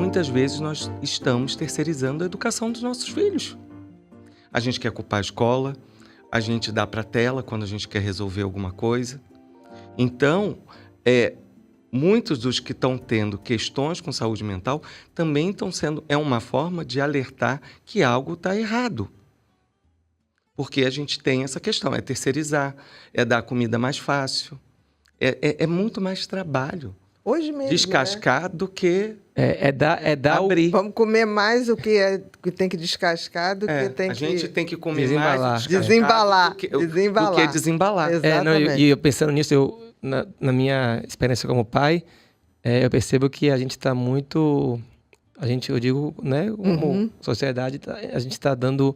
muitas vezes nós estamos terceirizando a educação dos nossos filhos. A gente quer culpar a escola, a gente dá para a tela quando a gente quer resolver alguma coisa. Então, muitos dos que estão tendo questões com saúde mental também estão sendo... É uma forma de alertar que algo está errado. Porque a gente tem essa questão, é terceirizar, é dar comida mais fácil, é muito mais trabalho. Hoje mesmo, descascar, né? Do que abrir. Vamos comer mais o que tem que descascar do que tem que... A gente tem que comer desembalar. Desembalar. Do que desembalar. Exatamente. E eu pensando nisso, na minha experiência como pai, eu percebo que a gente está muito... eu digo, né, como sociedade, a gente está dando...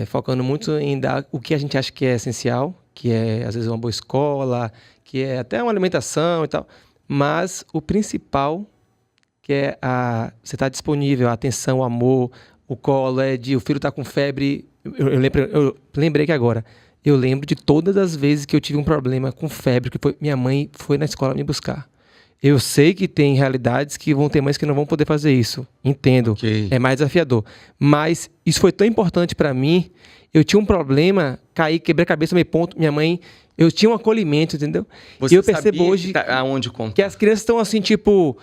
focando muito em dar o que a gente acha que é essencial, que é, às vezes, uma boa escola, que é até uma alimentação e tal, mas o principal, que é você estar disponível, a atenção, o amor, o colo, o filho está com febre. Eu lembrei que agora, eu lembro de todas as vezes que eu tive um problema com febre, que minha mãe foi na escola me buscar. Eu sei que tem realidades que vão ter mães que não vão poder fazer isso. Entendo. Okay. É mais desafiador. Mas isso foi tão importante para mim. Eu tinha um problema, quebrei a cabeça, meio ponto. Minha mãe... Eu tinha um acolhimento, entendeu? Você e eu percebo hoje aonde contar? Que as crianças estão assim, tipo...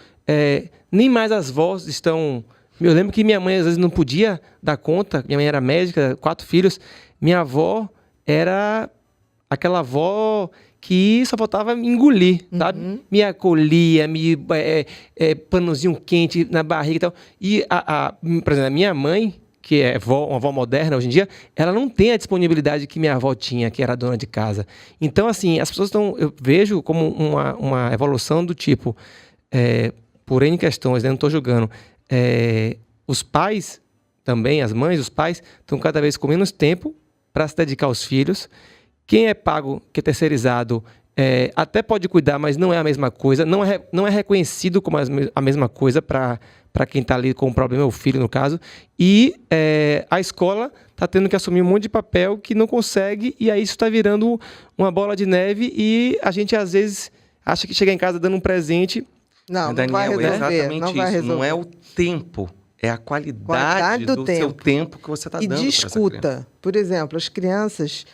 nem mais as vós estão... Eu lembro que minha mãe, às vezes, não podia dar conta. Minha mãe era médica, 4 filhos. Minha avó era aquela avó... que só faltava me engolir, sabe? Me acolhia, panozinho quente na barriga e tal. E, por exemplo, a minha mãe, que é uma avó moderna hoje em dia, ela não tem a disponibilidade que minha avó tinha, que era dona de casa. Então, assim, as pessoas eu vejo como uma evolução do tipo, por N questões, né? Não estou julgando. Os pais também, as mães, os pais, estão cada vez com menos tempo para se dedicar aos filhos. Quem é pago, que é terceirizado, até pode cuidar, mas não é a mesma coisa. Não é reconhecido como a mesma coisa para quem está ali com o problema, o filho, no caso. E a escola está tendo que assumir um monte de papel que não consegue, e aí isso está virando uma bola de neve, e a gente, às vezes, acha que chega em casa dando um presente. Não, Daniel, vai resolver. Exatamente não isso. Vai resolver. Não é o tempo, é a qualidade do seu tempo que você está dando para essa criança. E discuta. Por exemplo, as crianças...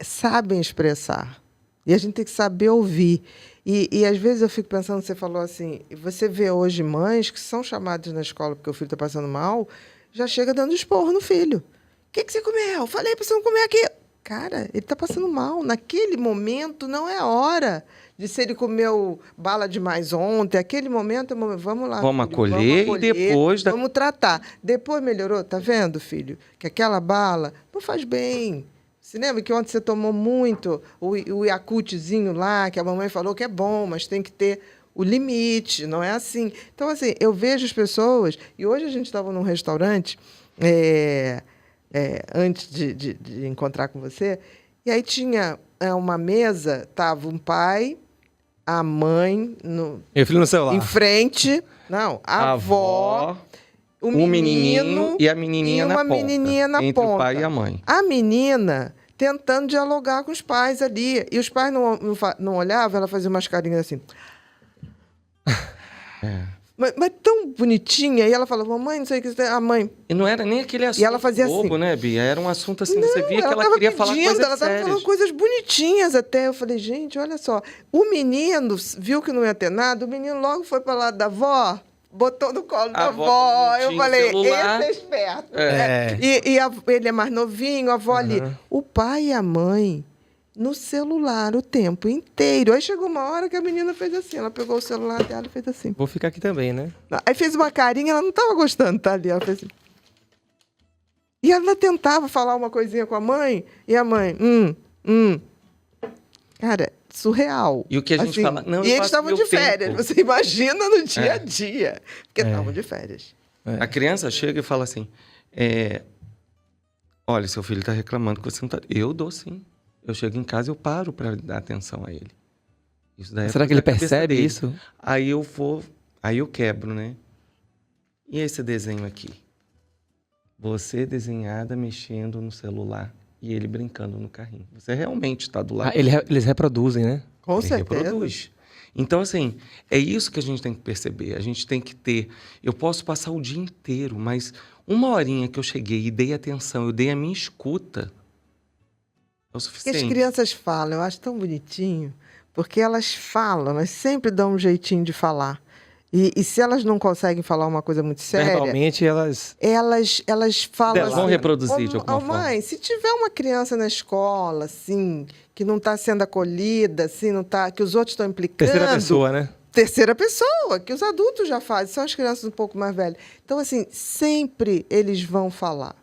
sabem expressar. E a gente tem que saber ouvir. E às vezes eu fico pensando, você falou assim, você vê hoje mães que são chamadas na escola porque o filho está passando mal, já chega dando esporro no filho. O que você comeu? Falei para você não comer aqui. Cara, ele está passando mal. Naquele momento não é hora de se ele comeu bala demais ontem. Aquele momento, vamos lá. Vamos acolher e depois... Vamos tratar. Depois melhorou, tá vendo, filho? Que aquela bala não faz bem. Você lembra que ontem você tomou muito o Yakultzinho lá, que a mamãe falou que é bom, mas tem que ter o limite, não é assim. Então, assim, eu vejo as pessoas... E hoje a gente estava num restaurante, antes de encontrar com você, e aí tinha uma mesa, estava um pai, a mãe... Meu filho no celular. Em frente. Não, a avó... O menino e a menininha na ponta. Menininha na entre ponta. O pai e a mãe. A menina tentando dialogar com os pais ali. E os pais não olhavam, ela fazia umas carinhas assim. Mas tão bonitinha. E ela falava, mamãe, não sei o que... A mãe... E não era nem aquele assunto e ela fazia bobo, assim, né, Bia? Era um assunto assim, você via que ela queria falar coisas sérias. Ela estava falando coisas bonitinhas até. Eu falei, gente, olha só. O menino viu que não ia ter nada, o menino logo foi para o lado da avó... Botou no colo da avó. Eu falei, celular. Esse é esperto. Ele é mais novinho, a avó ali. O pai e a mãe no celular o tempo inteiro. Aí chegou uma hora que a menina fez assim. Ela pegou o celular dela e fez assim. Vou ficar aqui também, né? Aí fez uma carinha, ela não estava gostando, tá ali. Ela fez assim. E ela tentava falar uma coisinha com a mãe, e a mãe, Cara, surreal. E o que a gente fala... Não, e eles estavam de férias. Tempo. Você imagina no dia a dia. Porque estavam de férias. A criança chega e fala assim... Olha, seu filho está reclamando que você não está... Eu dou sim. Eu chego em casa e eu paro para dar atenção a ele. Isso daí Será que ele percebe isso? Aí eu vou... Aí eu quebro, né? E esse desenho aqui? Você desenhada mexendo no celular e ele brincando no carrinho. Você realmente está do lado. Eles reproduzem, né? Com certeza. Reproduz. Então, assim, é isso que a gente tem que perceber. A gente tem que ter... Eu posso passar o dia inteiro, mas uma horinha que eu cheguei e dei atenção, eu dei a minha escuta, é o Porque as suficiente. crianças falam, eu acho tão bonitinho, porque elas falam, elas sempre dão um jeitinho de falar. E se elas não conseguem falar uma coisa muito séria, Verbalmente, elas... elas falam Elas vão assim, reproduzir de "Ô, alguma ô, forma." mãe, se tiver uma criança na escola, assim, que não está sendo acolhida, assim, não tá, que os outros estão implicando... Terceira pessoa, né? Terceira pessoa, que os adultos já fazem, são as crianças um pouco mais velhas. Então, assim, sempre eles vão falar.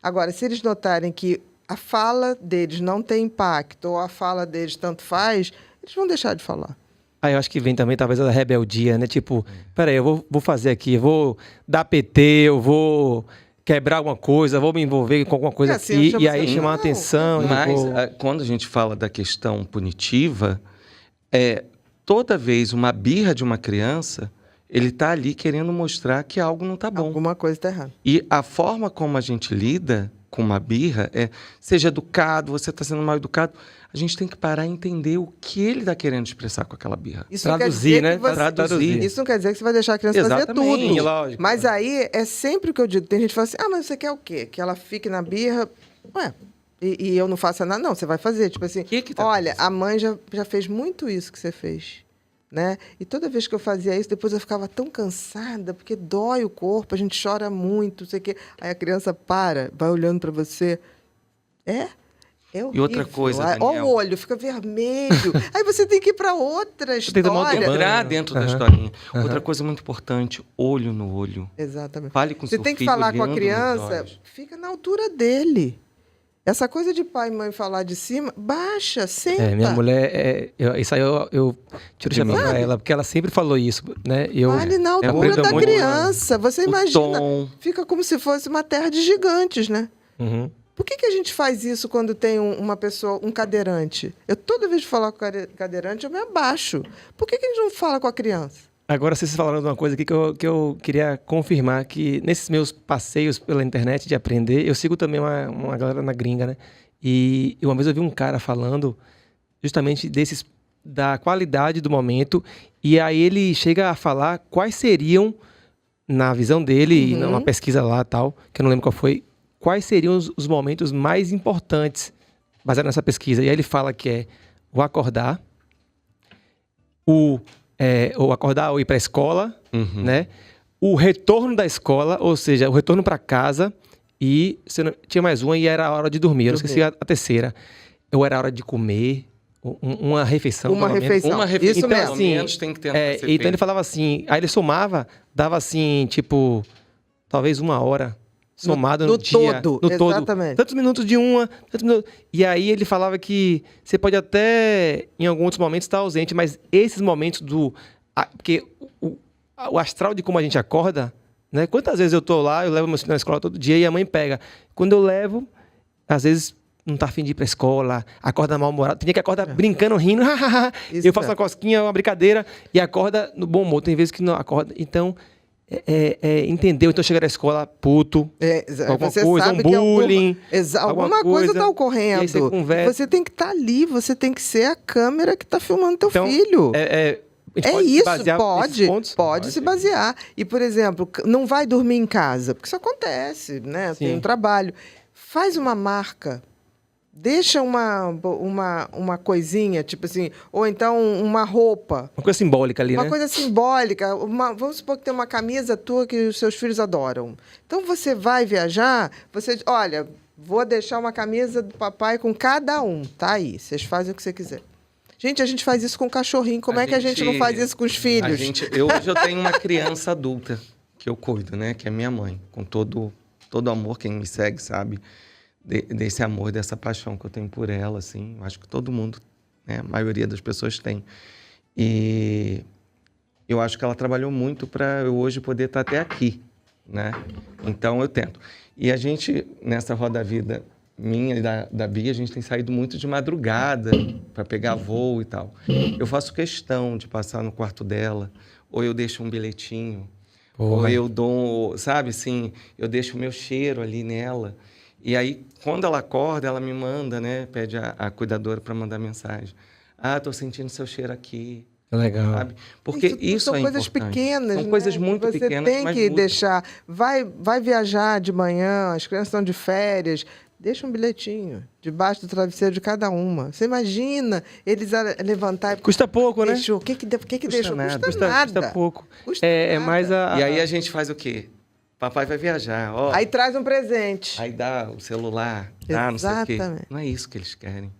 Agora, se eles notarem que a fala deles não tem impacto, ou a fala deles tanto faz, eles vão deixar de falar. Aí eu acho que vem também talvez a rebeldia, né? Tipo, peraí, eu vou fazer aqui, eu vou dar PT, eu vou quebrar alguma coisa, vou me envolver com alguma coisa assim, eu aqui, chamo e aí assim, chamar a não, atenção. e Mas, vou- quando a gente fala da questão punitiva, toda vez uma birra de uma criança, ele está ali querendo mostrar que algo não está bom. Alguma coisa está errada. E a forma como a gente lida com uma birra seja educado, você está sendo mal educado, a gente tem que parar e entender o que ele está querendo expressar com aquela birra. Isso não quer Traduzir, dizer né? que você... Traduzir. Isso não quer dizer que você vai deixar a criança Exatamente, fazer tudo. lógico. Mas aí é sempre o que eu digo. Tem gente que fala assim, mas você quer o quê? Que ela fique na birra? Ué, e eu não faça nada? Não, você vai fazer. Tipo assim, Que tá olha, acontecendo? a mãe já fez muito isso que você fez. Né? E toda vez que eu fazia isso, depois eu ficava tão cansada, porque dói o corpo, a gente chora muito, não sei o quê. Aí a criança vai olhando para você. É horrível. E outra coisa, Ó, Daniel. o olho fica vermelho. Aí você tem que ir para outra tem que tomar outro história. banho. Entrar dentro da Aham. historinha. Aham. Outra coisa muito importante, olho no olho. Exatamente. Fale com Você seu tem que filho falar com a olhando nos criança, olhos. fica na altura dele. Essa coisa de pai e mãe falar de cima, baixa, senta. Minha mulher, isso aí eu tiro o chapéu pra ela, porque ela sempre falou isso, né? Fale na altura aprendo da muito- criança. Você O imagina, tom. fica como se fosse uma terra de gigantes, né? Uhum. Por que a gente faz isso quando tem uma pessoa, um cadeirante? Eu, toda vez que falar com o cadeirante, eu me abaixo. Por que a gente não fala com a criança? Agora, vocês falaram de uma coisa aqui que eu queria confirmar, que nesses meus passeios pela internet de aprender, eu sigo também uma galera na gringa, né? E uma vez eu vi um cara falando justamente da qualidade do momento, e aí ele chega a falar quais seriam, na visão dele, e numa pesquisa lá tal, que eu não lembro qual foi, quais seriam os momentos mais importantes baseado nessa pesquisa. E aí ele fala que é o acordar, o acordar ou ir para a escola, Uhum. né? O retorno da escola, ou seja, o retorno para casa, e tinha mais uma e era a hora de dormir. Eu não esqueci a terceira. Ou era a hora de comer, uma refeição. Uma pelo menos. refeição. Uma refeição, Isso Então, mesmo. pelo assim, menos, tem que tentar ser então ele feita. falava assim, aí ele somava, dava assim, tipo, talvez 1 hora somado no dia. todo, No todo. exatamente. Tantos minutos de uma, tantos minutos. E aí ele falava que você pode até, em alguns outros momentos, estar ausente, mas esses momentos porque o astral de como a gente acorda, né? Quantas vezes eu tô lá, eu levo meu filho na escola todo dia e a mãe pega. Quando eu levo, às vezes não tá afim de ir pra escola, acorda mal-humorado, tem dia que acorda brincando, rindo, Isso eu faço mesmo. uma cosquinha, uma brincadeira, e acorda no bom humor. Tem vezes que não acorda. Então, entendeu? Então chega na escola puto, alguma Você coisa, sabe um que bullying, alguma coisa está e aí ocorrendo. você conversa. Você tem que estar ali, você tem que ser a câmera que está filmando teu Então, filho. a gente É pode se isso, basear nesses pontos? pode se basear. E, por exemplo, não vai dormir em casa, porque isso acontece, né? Sim. Tem um trabalho. Faz uma marca. Deixa uma coisinha, tipo assim, ou então uma roupa. Uma coisa simbólica ali, Uma né? coisa simbólica. Vamos supor que tem uma camisa tua que os seus filhos adoram. Então você vai viajar, olha, vou deixar uma camisa do papai com cada um. Tá aí, vocês fazem o que você quiser. Gente, a gente faz isso com o cachorrinho. Como é que a gente não faz isso com os filhos? Hoje eu tenho uma criança adulta que eu cuido, né? Que é minha mãe. Com todo amor, quem me segue sabe desse amor, dessa paixão que eu tenho por ela, assim. Acho que todo mundo, né? A maioria das pessoas tem. E eu acho que ela trabalhou muito para eu hoje poder estar até aqui, né? Então eu tento. E a gente, nessa roda vida minha e da Bia, a gente tem saído muito de madrugada para pegar voo e tal. Eu faço questão de passar no quarto dela, ou eu deixo um bilhetinho, ou eu dou, sabe assim, eu deixo o meu cheiro ali nela. E aí, quando ela acorda, ela me manda, né? Pede a cuidadora para mandar mensagem. Tô sentindo seu cheiro aqui. Legal. sabe? Porque isso são é coisas importante. pequenas, São né, coisas que muito você pequenas, tem mas que mudam. deixar. Vai viajar de manhã, as crianças estão de férias, deixa um bilhetinho debaixo do travesseiro de cada uma. Você imagina eles levantar e Custa pouco, né? deixou. O que deixou? nada. Custa nada. Custa pouco. Custa É nada. mais E aí a gente faz o quê? Papai vai viajar, ó. Aí traz um presente. Aí dá o celular, dá não sei o quê. Exatamente. Não é isso que eles querem.